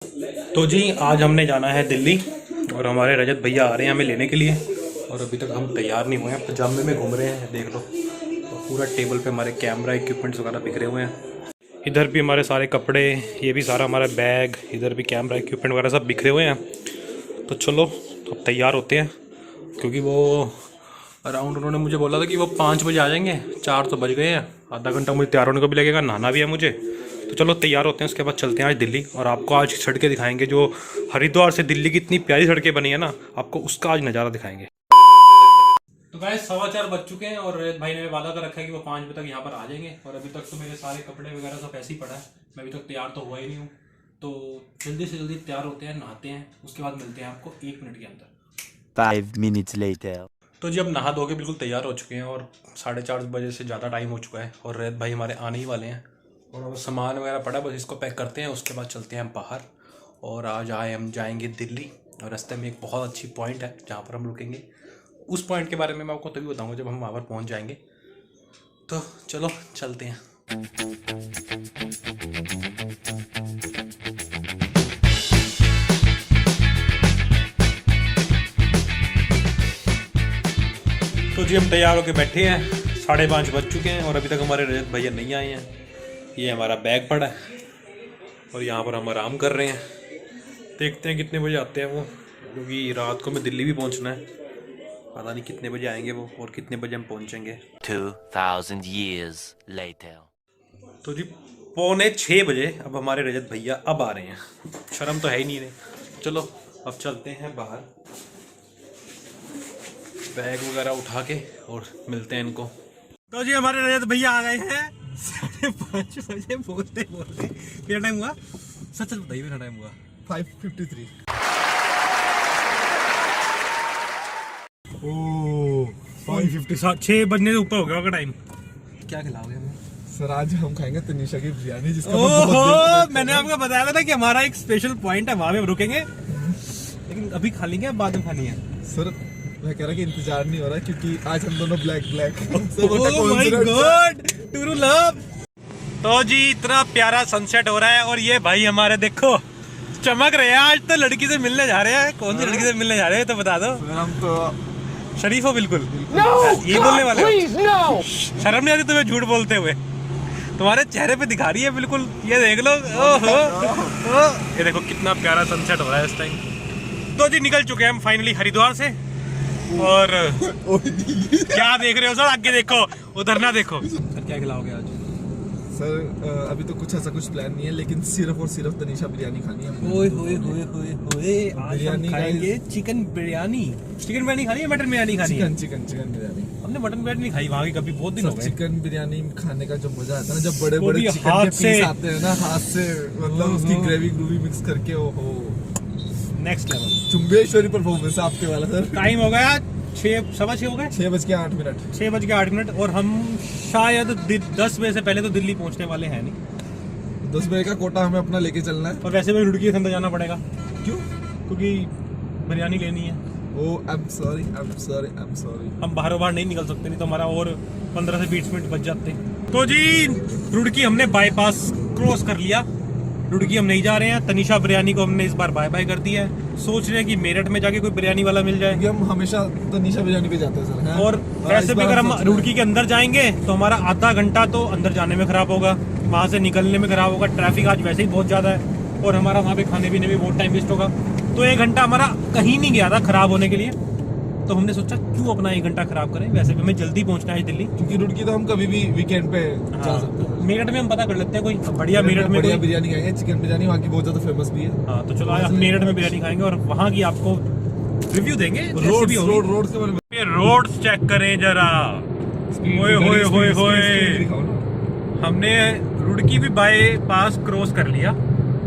तो जी आज हमने जाना है दिल्ली और हमारे रजत भैया आ रहे हैं हमें लेने के लिए। और अभी तक हम तैयार नहीं हुए हैं, पजामे में घूम रहे हैं, देख लो। और पूरा टेबल पे हमारे कैमरा इक्विपमेंट्स वगैरह बिखरे हुए हैं। इधर भी हमारे सारे कपड़े, ये भी सारा हमारा बैग, इधर भी कैमरा इक्विपमेंट वगैरह सब बिखरे हुए हैं। तो चलो अब तैयार होते हैं, क्योंकि वो अराउंड उन्होंने मुझे बोला था कि वो 5 बजे आ जाएंगे। 4 तो बज गए हैं, आधा घंटा मुझे तैयार होने को भी लगेगा, नहाना भी है मुझे। तो चलो तैयार होते हैं, उसके बाद चलते हैं आज दिल्ली। और आपको आज सड़कें दिखाएंगे, जो हरिद्वार से दिल्ली की इतनी प्यारी सड़कें बनी है ना, आपको उसका आज नज़ारा दिखाएंगे। तो गाइस 4:15 बज चुके हैं और भाई ने वादा कर रखा है कि वो 5 बजे तक यहाँ पर आ जाएंगे। और अभी तक तो मेरे सारे कपड़े वगैरह सब ऐसे ही पड़ा है, मैं अभी तक तैयार तो हुआ ही नहीं हूँ। तो जल्दी से जल्दी तैयार होते हैं, नहाते हैं, उसके बाद मिलते हैं आपको 1 मिनट के अंदर। 5 minutes later. तो जी अब नहा धो के बिल्कुल तैयार हो चुके हैं और 4:30 बजे से ज़्यादा टाइम हो चुका है और रैत भाई हमारे आने ही वाले हैं। और अब सामान वगैरह पड़ा, बस इसको पैक करते हैं, उसके बाद चलते हैं हम बाहर। और आज हम जाएंगे दिल्ली और रास्ते में एक बहुत अच्छी पॉइंट है जहाँ पर हम रुकेंगे। उस पॉइंट के बारे में मैं आपको तभी बताऊँगा जब हम वहाँ पर पहुँच जाएंगे। तो चलो चलते हैं। तो जी हम तैयार होके बैठे हैं, 5:30 बज चुके हैं और अभी तक हमारे रजत भैया नहीं आए हैं। ये हमारा बैग पड़ा है और यहाँ पर हम आराम कर रहे हैं। देखते हैं कितने बजे आते हैं वो, क्योंकि रात को हमें दिल्ली भी पहुँचना है। पता नहीं कितने बजे आएंगे वो और कितने बजे हम पहुँचेंगे। 2000 years later. तो जी 5:45 बजे अब हमारे रजत भैया अब आ रहे हैं। शर्म तो है ही नहीं रहे। चलो अब चलते हैं बाहर, बैग वगैरह उठा के और मिलते हैं इनको। तो जी हमारे रजत भैया आ गए हैं 5:30 बजे बोलते बोलते। कितना टाइम हुआ? सच बताइए कितना टाइम हुआ? 5:53। ओह 5:50, 6 बजने से ऊपर हो गया होगा टाइम। क्या खिलाओगे हमें? सर आज हम खाएंगे तनिषा की बिरयानी, जिसका ओहो मैंने आपको बताया था कि हमारा एक स्पेशल पॉइंट है, वहां पे रुकेंगे। लेकिन अभी खा लेंगे, बाद में खानी है। सर मैं कह रहा कि इंतजार नहीं हो रहा, क्योंकि आज हम दोनों black oh my God, true love. तो जी इतना प्यारा सनसेट हो रहा है और ये भाई हमारे देखो चमक रहे हैं। आज तो लड़की से मिलने जा रहे हैं। कौन सी लड़की से मिलने जा रहे हैं तो बता दो। हम तो शरीफ हो बिल्कुल। ये बोलने वाले हो? शर्म नहीं आती तुम्हें झूठ बोलते हुए? तुम्हारे चेहरे पे दिखा रही है बिल्कुल, ये देख लो। ओहो ये देखो कितना प्यारा सनसेट हो रहा है इस टाइम। तो जी निकल चुके हैं हम फाइनली हरिद्वार से। और क्या देख रहे हो सर? आगे देखो, उधर ना देखो। सर क्या खिलाओगे आज? सर अभी तो कुछ ऐसा कुछ प्लान नहीं है, लेकिन सिर्फ और सिर्फ तनिषा बिरयानी खानी है। ओए होए होए होए होए, आज हम खाएंगे चिकन बिरयानी। चिकन बिरयानी खानी है, मटन बिरयानी खानी है? चिकन बिरयानी। हमने मटन बिरयानी नहीं खाई वहाँ की कभी, बहुत दिन हो गए। चिकन बिरयानी खाने का जो मजा आता है ना, जब बड़े बड़े भी चिकन हाथ के से पीस आते हैं ना, हाथ से, मतलब उसकी ग्रेवी मिक्स करके, ओहो नेक्स्ट लेवल। चुंबेश्वरी परफॉर्मेंस आपके वाला सर। टाइम हो गया 6:15 हो गए, 6:08। 6:08 और हम शायद 10 बजे से पहले तो दिल्ली पहुंचने वाले हैं नहीं। 10 बजे का कोटा हमें अपना लेके चलना है। और वैसे भी रुड़की के अंदर जाना पड़ेगा। क्यों? क्योंकि बिरयानी लेनी है। ओह आई एम सॉरी। हम बाहर नहीं निकल सकते, नहीं तो हमारा और 15 से 20 मिनट बच जाते। तो जी रुड़की हमने बाईपास क्रॉस कर लिया। रुड़की हम नहीं जा रहे हैं। तनिषा बिरयानी को हमने इस बार बाय बाय कर दिया है। सोच रहे हैं कि मेरठ में जाके कोई बिरयानी वाला मिल जाए। हम हमेशा तनिषा बिरयानी पे जाते हैं सर, है? और वैसे भी अगर हम रुड़की के अंदर जाएंगे तो हमारा आधा घंटा तो अंदर जाने में खराब होगा, वहाँ से निकलने में खराब होगा। ट्रैफिक आज वैसे ही बहुत ज़्यादा है और हमारा वहाँ पे खाने पीने में बहुत टाइम वेस्ट होगा। तो 1 घंटा हमारा कहीं नहीं गया था खराब होने के लिए। तो हमने सोचा क्यों अपना 1 घंटा खराब करें। वैसे भी हमें जल्दी पहुँचना है दिल्ली, क्योंकि रुड़की तो हम कभी भी वीकेंड पे जा सकते हैं। मेरठ में हम पता कर लेते हैं कोई बढ़िया मेरठ में बढ़िया बिरयानी खाएंगे। चिकन बिरयानी वहाँ की बहुत ज्यादा फेमस भी है। हाँ तो चलो आज हम मेरठ में बिरयानी खाएंगे और वहाँ की आपको रिव्यू देंगे। रोड के बारे में रोड्स चेक करें जरा। ओए होए होए होए, हमने रुड़की भी बाईपास क्रॉस कर लिया।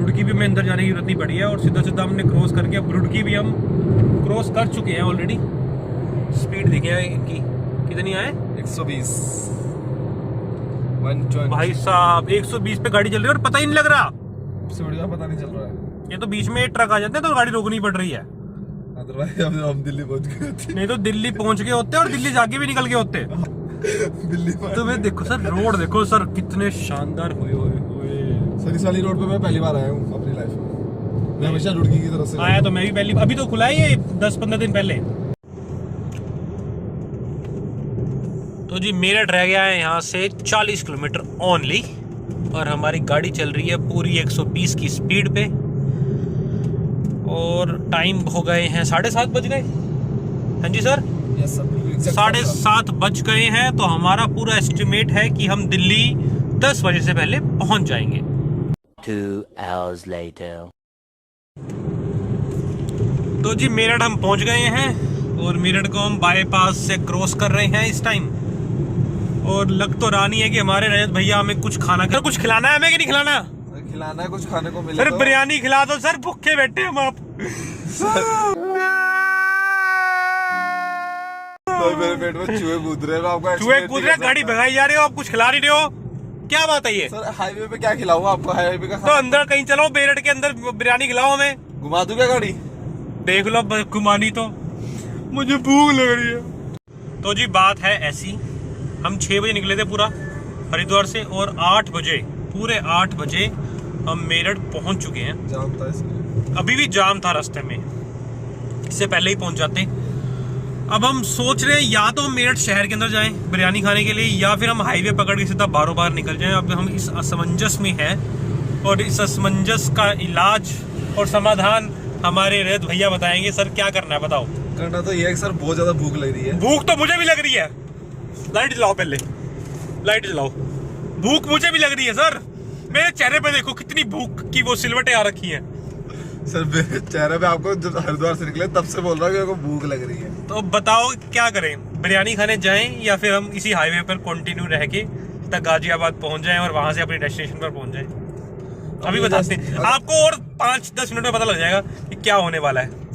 रुड़की भी में अंदर जाने की जरूरत नहीं पड़ी है और सीधा सीधा हमने क्रॉस करके अब रुड़की भी हम क्रॉस कर चुके हैं ऑलरेडी। स्पीड देखिए इनकी कितनी है? 120। भाई साहब 120 पे गाड़ी चल रही है और पता ही नहीं लग रहा। सबसे बढ़िया पता नहीं चल रहा है। ये तो बीच में एक ट्रक आ जाते हैं तो गाड़ी रोकनी पड़ रही है। अदरवाइज हम दिल्ली पहुंच गए होते। नहीं तो दिल्ली पहुंच गए होते और दिल्ली जाके भी निकल गए होते। दिल्ली तो मैं देखो सर, रोड देखो सर कितने शानदार हुए। सर इस वाली रोड पे मैं पहली बार आया हूँ अपनी लाइफ में। मैं हमेशा लुड़की की तरफ से आया तो मैं भी पहली, अभी तो खुला है ये 10-15 दिन पहले। तो जी मेरठ रह गया है यहाँ से 40 किलोमीटर ओनली, और हमारी गाड़ी चल रही है पूरी 120 की स्पीड पे, और टाइम हो गए हैं 7:30 बज गए। हाँ जी सर, 7:30 बज गए हैं। तो हमारा पूरा एस्टिमेट है कि हम दिल्ली 10 बजे से पहले पहुंच जाएंगे। 2 hours later. तो जी मेरठ हम पहुंच गए हैं, और मेरठ को हम बाईपास से क्रॉस कर रहे हैं इस टाइम। और लग तो रहा नहीं है कि हमारे रजत भैया हमें कुछ खाना, कुछ खिलाना है हमें कि नहीं खिलाना? खिलाना है, कुछ खाने को मिले सर तो। बिरयानी खिला दो सर, भूखे बैठे हम आप। तो मेरे पेट में चूहे कूद रहे हैं, मैं आपको चूहे कूद रहे, गाड़ी भगाई जा रहे हो, आप कुछ खिला नहीं रहे हो, क्या बात है ये? सर हाईवे पे क्या खिलाऊंगा आपको? हाईवे का तो अंदर कहीं चलो, मेरठ के अंदर बिरयानी खिलाओ हमें। घुमा दूं क्या गाड़ी? देख लो घुमानी तो, मुझे भूख लग रही है। तो जी बात है ऐसी, हम 6 बजे निकले थे पूरा हरिद्वार से, और 8 बजे, पूरे 8 बजे हम मेरठ पहुंच चुके हैं। जाम था इसलिए। अभी भी जाम था रास्ते में, इससे पहले ही पहुंच जाते। अब हम सोच रहे हैं या तो हम मेरठ शहर के अंदर जाएं बिरयानी खाने के लिए, या फिर हम हाईवे पकड़ के सीधा बारों बार निकल जाएं। अब हम इस असमंजस में हैं, और इस असमंजस का इलाज और समाधान हमारे रजत भैया बताएंगे। सर क्या करना है बताओ? करना तो ये है कि सर बहुत ज्यादा भूख लग रही है। भूख तो मुझे भी लग रही है, लाइट जलाओ पहले, लाइट जलाओ। भूख मुझे भी लग रही है सर, मेरे चेहरे पे देखो कितनी भूख की वो सिलवटें आ रखी हैं। सर मेरे चेहरे पे आपको जब हरिद्वार से निकले तब से बोल रहा हूँ कि मेरे को भूख लग रही है। तो बताओ क्या करें, बिरयानी खाने जाएं या फिर हम इसी हाईवे पर कंटिन्यू रह के तक गाजियाबाद पहुंच जाएं और वहां से अपनी डेस्टिनेशन पर पहुंच जाएं? अभी बताते हैं आपको, और 5-10 मिनट में पता लग जाएगा कि क्या होने वाला है।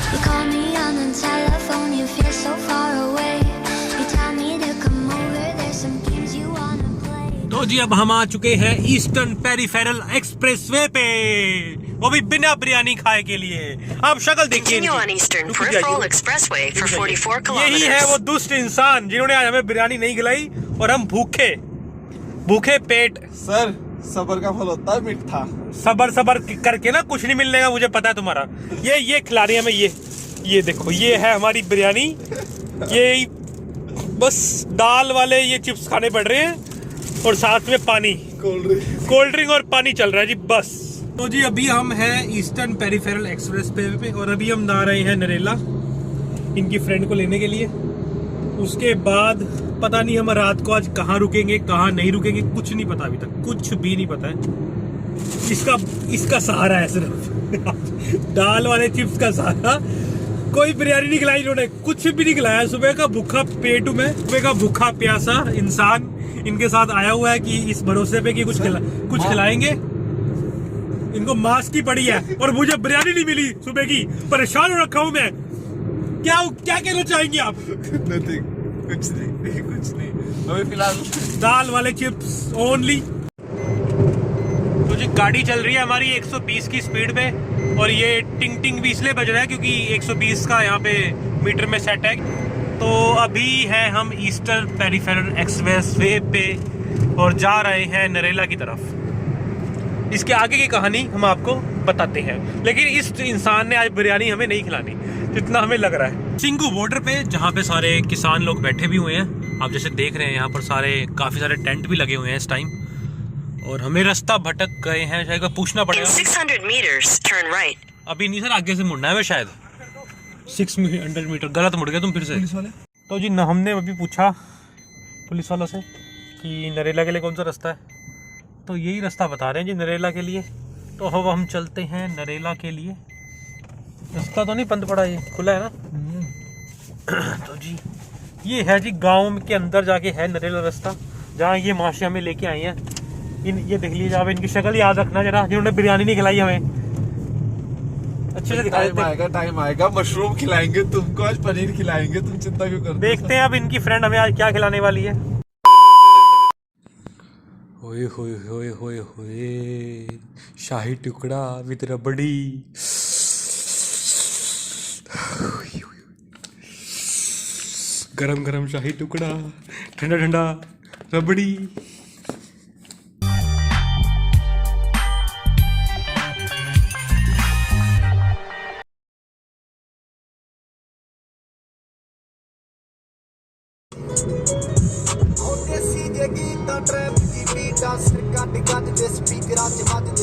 You call me on the telephone, you feel so far away. You tell me to come over, there's some games you wanna play. तो जी अब हम आ चुके हैं ईस्टर्न पेरिफेरल एक्सप्रेसवे पे, वो भी बिना बिरयानी खाए के लिए। आप शक्ल देखिए Continue on Eastern Peripheral Expressway for 44 यही है वो kilometers. दुष्ट इंसान जिन्होंने आज हमें बिरयानी नहीं खिलाई, और हम भूखे पेट। सर सबर का फल होता है मीठा। सबर करके ना कुछ नहीं मिलने का, मुझे पता है तुम्हारा। ये खिला रही है हमें, ये देखो, ये है हमारी बिरयानी। ये बस दाल वाले ये चिप्स खाने पड़ रहे हैं, और साथ में पानी, कोल्ड ड्रिंक और पानी चल रहा है जी बस। तो जी अभी हम हैं ईस्टर्न पेरिफेरल एक्सप्रेस पे, और अभी हम आ रहे हैं नरेला इनकी फ्रेंड को लेने के लिए। उसके बाद पता नहीं हम रात को आज कहाँ रुकेंगे कहाँ नहीं रुकेंगे, कुछ नहीं पता, अभी तक कुछ भी नहीं पता है। इसका सहारा है सिर्फ दाल वाले चिप्स का सहारा। कोई बिरयानी नहीं खिलाई इन्होंने, कुछ भी नहीं खिलाया। सुबह का भूखा पेट में, सुबह का भूखा प्यासा इंसान इनके साथ आया हुआ है कि इस भरोसे पे कि कुछ खिलाएंगे। इनको मास्क की पड़ी है, और मुझे बिरयानी नहीं मिली सुबह की, परेशान हो रखा हूं मैं। क्या कहना चाहेंगे आप? कुछ नहीं अभी फिलहाल दाल वाले चिप्स ओनली। तो जी गाड़ी चल रही है हमारी 120 की स्पीड पे, और ये टिंग टिंग भी इसलिए बज रहा है क्योंकि 120 का यहाँ पे मीटर में सेट है। तो अभी है हम ईस्टर्न पेरिफेरल एक्सप्रेसवे पे, और जा रहे हैं नरेला की तरफ। इसके आगे की कहानी हम आपको बताते हैं, लेकिन इस इंसान ने आज बिरयानी हमें नहीं खिलानी जितना हमें लग रहा है। सिंगू बॉर्डर पे जहाँ पे सारे किसान लोग बैठे भी हुए हैं, आप जैसे देख रहे हैं यहाँ पर काफी सारे टेंट भी लगे हुए हैं इस टाइम, और हमें रास्ता भटक गए हैं, शायद पूछना In पड़ेगा। 600 meters, turn right. अभी नहीं सर, आगे से मुड़ना है हमें शायद 600 मीटर। गलत मुड़ गए तुम फिर से। पुलिस वाले तो जी हमने अभी पूछा पुलिस वालों से कि नरेला के लिए कौन सा रास्ता है, तो यही रास्ता बता रहे हैं जी नरेला के लिए। तो अब हम चलते हैं नरेला के लिए। रास्ता तो नहीं बंद पड़ा, ये खुला है ना। तो जी ये है जी गांव के अंदर जाके है नरेला रास्ता, जहाँ ये माशी हमें लेके आई हैं। ये देख लीजिए आप, इनकी शक्ल याद रखना जरा, जिन्होंने बिरयानी नहीं खिलाई हमें। अच्छे से दिखा देते। टाइम आएगा, मशरूम खिलाएंगे तुमको, आज पनीर खिलाएंगे, तुम चिंता क्यों करते हो? देखते हैं अब इनकी फ्रेंड हमें आज क्या खिलाने वाली है। ओए होए होए होए होए, शाही टुकड़ा विद रबड़ी। गरम गरम शाही टुकड़ा, ठंडा ठंडा रबड़ी। ਦੇਸੀ ਜੇ ਗੀਤਾਂ ਟਰੈਪ ਦੀ ਬੀਟਾਂ ਸਿਰ ਕੱਢ ਕੱਢ ਦੇ ਸਪੀਕਰਾਂ 'ਚ ਵੱਜਦੇ